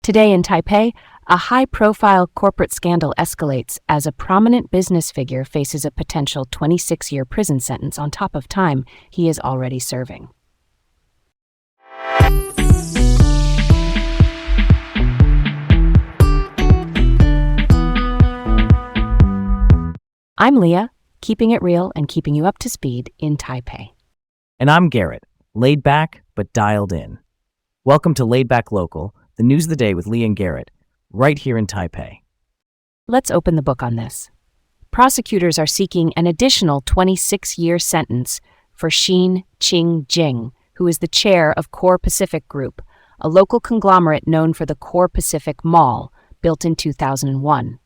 Today in Taipei, a high-profile corporate scandal escalates as a prominent business figure faces a potential 26-year prison sentence on top of time he is already serving. I'm Leah, keeping it real and keeping you up to speed in Taipei. And I'm Garrett, laid back but dialed in. Welcome to Laid Back Local, the news of the day with Leah and Garrett, right here in Taipei. Let's open the book on this. Prosecutors are seeking an additional 26-year sentence for Xin Qing-jing, who is the chair of Core Pacific Group, a local conglomerate known for the Core Pacific Mall, built in 2001.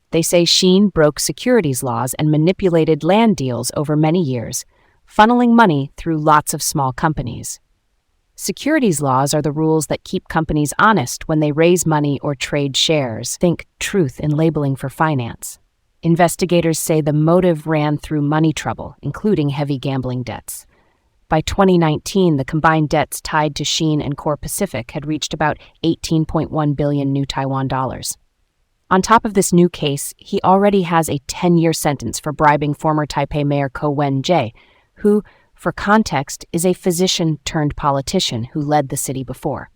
They say Xin broke securities laws and manipulated land deals over many years, funneling money through lots of small companies. Securities laws are the rules that keep companies honest when they raise money or trade shares. Think truth in labeling for finance. Investigators say the motive ran through money trouble, including heavy gambling debts. By 2019, the combined debts tied to Xin and Core Pacific had reached about 18.1 billion new Taiwan dollars. On top of this new case, he already has a 10-year sentence for bribing former Taipei Mayor Ko Wen-je, who, for context, is a physician-turned-politician who led the city before.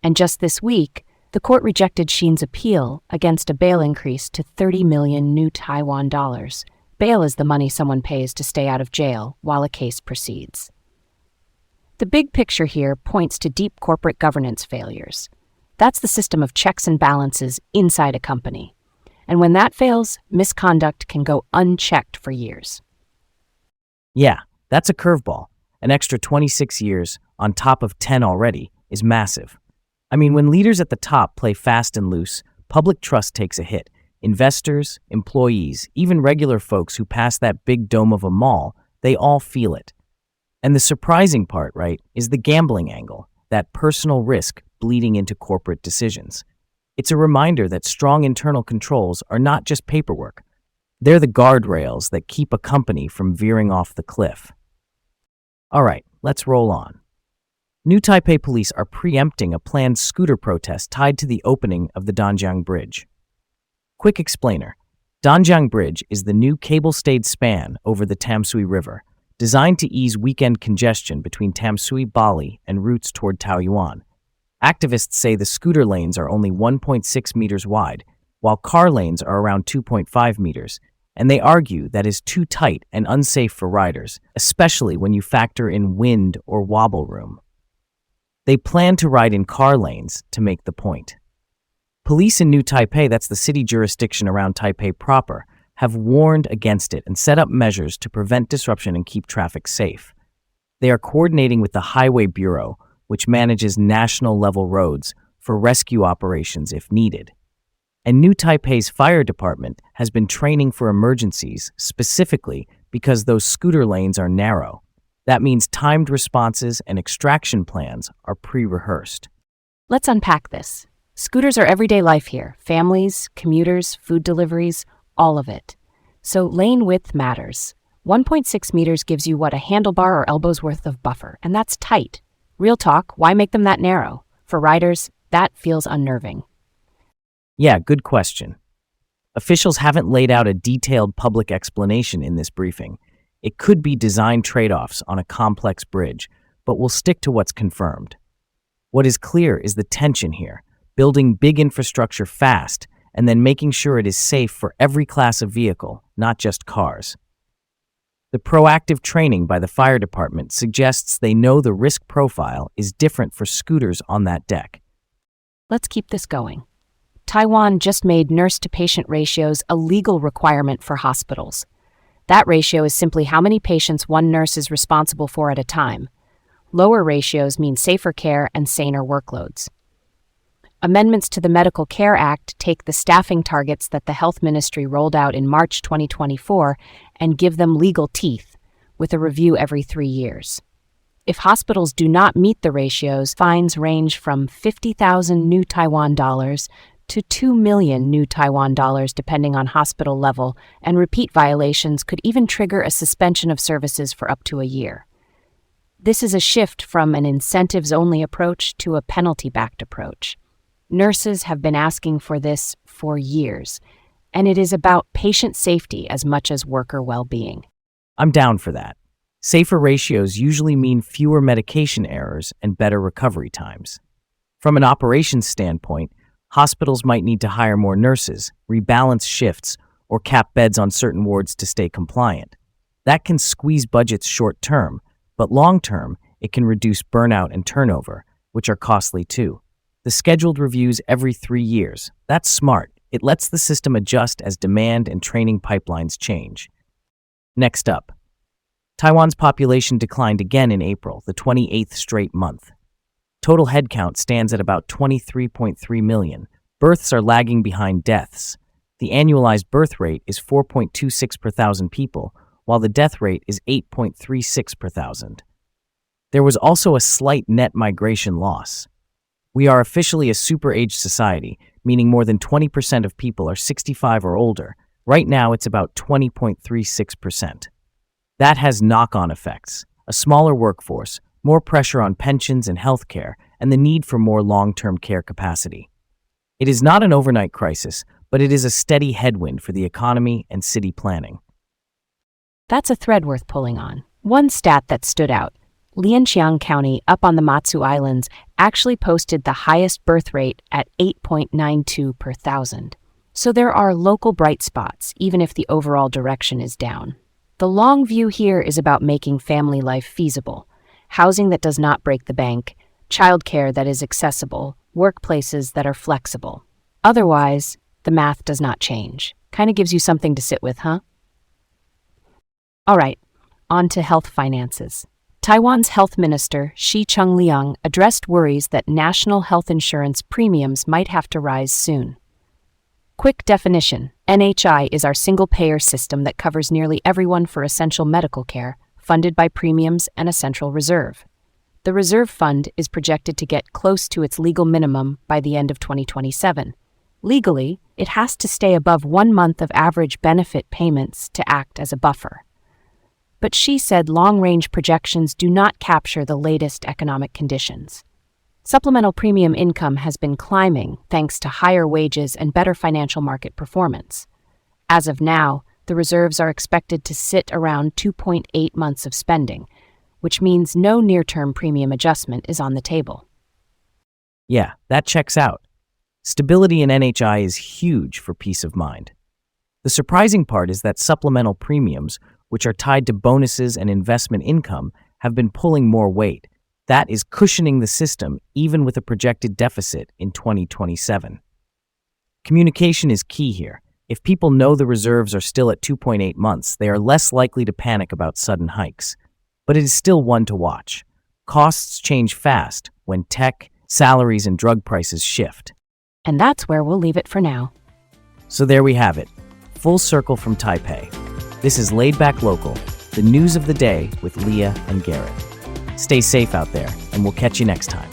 And just this week, the court rejected Xin's appeal against a bail increase to 30 million new Taiwan dollars. Bail is the money someone pays to stay out of jail while a case proceeds. The big picture here points to deep corporate governance failures. That's the system of checks and balances inside a company. And when that fails, misconduct can go unchecked for years. Yeah, that's a curveball. An extra 26 years on top of 10 already is massive. I mean, when leaders at the top play fast and loose, public trust takes a hit. Investors, employees, even regular folks who pass that big dome of a mall, they all feel it. And the surprising part, right, is the gambling angle, that personal risk bleeding into corporate decisions. It's a reminder that strong internal controls are not just paperwork. They're the guardrails that keep a company from veering off the cliff. All right, let's roll on. New Taipei police are preempting a planned scooter protest tied to the opening of the Danjiang Bridge. Quick explainer. Danjiang Bridge is the new cable-stayed span over the Tamsui River, designed to ease weekend congestion between Tamsui, Bali, and routes toward Taoyuan. Activists say the scooter lanes are only 1.6 meters wide, while car lanes are around 2.5 meters, and they argue that is too tight and unsafe for riders, especially when you factor in wind or wobble room. They plan to ride in car lanes to make the point. Police in New Taipei, that's the city jurisdiction around Taipei proper, have warned against it and set up measures to prevent disruption and keep traffic safe. They are coordinating with the Highway Bureau, which manages national-level roads, for rescue operations if needed. And New Taipei's fire department has been training for emergencies specifically because those scooter lanes are narrow. That means timed responses and extraction plans are pre-rehearsed. Let's unpack this. Scooters are everyday life here. Families, commuters, food deliveries, all of it. So lane width matters. 1.6 meters gives you a handlebar or elbow's worth of buffer, and that's tight. Real talk, why make them that narrow? For riders, that feels unnerving. Yeah, good question. Officials haven't laid out a detailed public explanation in this briefing. It could be design trade-offs on a complex bridge, but we'll stick to what's confirmed. What is clear is the tension here, building big infrastructure fast and then making sure it is safe for every class of vehicle, not just cars. The proactive training by the fire department suggests they know the risk profile is different for scooters on that deck. Let's keep this going. Taiwan just made nurse-to-patient ratios a legal requirement for hospitals. That ratio is simply how many patients one nurse is responsible for at a time. Lower ratios mean safer care and saner workloads. Amendments to the Medical Care Act take the staffing targets that the Health Ministry rolled out in March 2024 and give them legal teeth, with a review every 3 years. If hospitals do not meet the ratios, fines range from 50,000 new Taiwan dollars to 2 million new Taiwan dollars depending on hospital level, and repeat violations could even trigger a suspension of services for up to a year. This is a shift from an incentives-only approach to a penalty-backed approach. Nurses have been asking for this for years, and it is about patient safety as much as worker well-being. I'm down for that. Safer ratios usually mean fewer medication errors and better recovery times. From an operations standpoint, hospitals might need to hire more nurses, rebalance shifts, or cap beds on certain wards to stay compliant. That can squeeze budgets short term, but long term, it can reduce burnout and turnover, which are costly too. The scheduled reviews every 3 years. That's smart. It lets the system adjust as demand and training pipelines change. Next up, Taiwan's population declined again in April, the 28th straight month. Total headcount stands at about 23.3 million. Births are lagging behind deaths. The annualized birth rate is 4.26 per thousand people, while the death rate is 8.36 per thousand. There was also a slight net migration loss. We are officially a super-aged society, meaning more than 20% of people are 65 or older. Right now, it's about 20.36%. That has knock-on effects: a smaller workforce, more pressure on pensions and healthcare, and the need for more long-term care capacity. It is not an overnight crisis, but it is a steady headwind for the economy and city planning. That's a thread worth pulling on. One stat that stood out: Lianqiang County, up on the Matsu Islands, actually posted the highest birth rate at 8.92 per thousand. So there are local bright spots, even if the overall direction is down. The long view here is about making family life feasible: housing that does not break the bank, childcare that is accessible, workplaces that are flexible. Otherwise, the math does not change. Kind of gives you something to sit with, huh? All right, on to health finances. Taiwan's health minister, Shi Chung-liang, addressed worries that national health insurance premiums might have to rise soon. Quick definition: NHI is our single-payer system that covers nearly everyone for essential medical care, funded by premiums and a central reserve. The reserve fund is projected to get close to its legal minimum by the end of 2027. Legally, it has to stay above 1 month of average benefit payments to act as a buffer. But she said long-range projections do not capture the latest economic conditions. Supplemental premium income has been climbing thanks to higher wages and better financial market performance. As of now, the reserves are expected to sit around 2.8 months of spending, which means no near-term premium adjustment is on the table. Yeah, that checks out. Stability in NHI is huge for peace of mind. The surprising part is that supplemental premiums, which are tied to bonuses and investment income, have been pulling more weight. That is cushioning the system even with a projected deficit in 2027. Communication is key here. If people know the reserves are still at 2.8 months, they are less likely to panic about sudden hikes. But it is still one to watch. Costs change fast when tech, salaries, and drug prices shift. And that's where we'll leave it for now. So there we have it. Full circle from Taipei. This is Laid Back Local, the news of the day with Leah and Garrett. Stay safe out there, and we'll catch you next time.